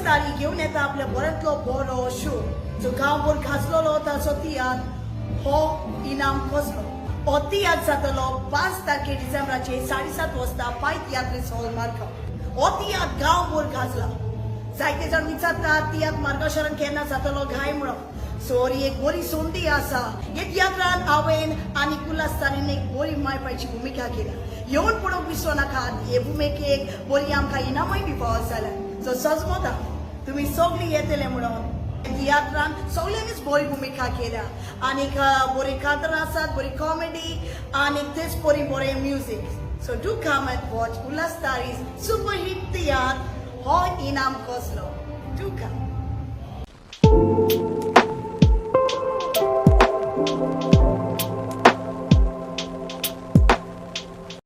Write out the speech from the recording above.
उल्हास तारी घेऊन येता आपल्या बऱ्यातलो बरो शो जो गांवभर गाजलेलो ताचो तियात्र हो इनाम कसलो. हो तियात्र जातलो 5 तारखे डिसेंबराचे 7:30 वाजता पाय तियात्रीस हॉल मार्गांव. हो तियात्र गांवभर गाजला. जायते जाण विचारतात तियात्र मार्गदर्शन केन्ना जातलो काय म्हणून. सो ही एक बरी संदी आसा. हे तियात्रान हांवें आनी उल्हास तारीन एक बरी मायपाची भुमिका केल्या. येवन पळोवंक विसरू नाकात. हे भुमिकेक बरी आमकां इनामय बी फावत जाल्यात. सो सजमता तुम्ही सगळी येतले म्हणून. तियात्रान सगळ्यांनीच बरी भूमिका केल्या. आनीक बरी कांतरां आसात, बरी कॉमेडी आनीक तेच बरी बरें music. So do come and watch Ulhas तारीज सुपरहिट तियात्र हो इनाम कसलो. डू कम.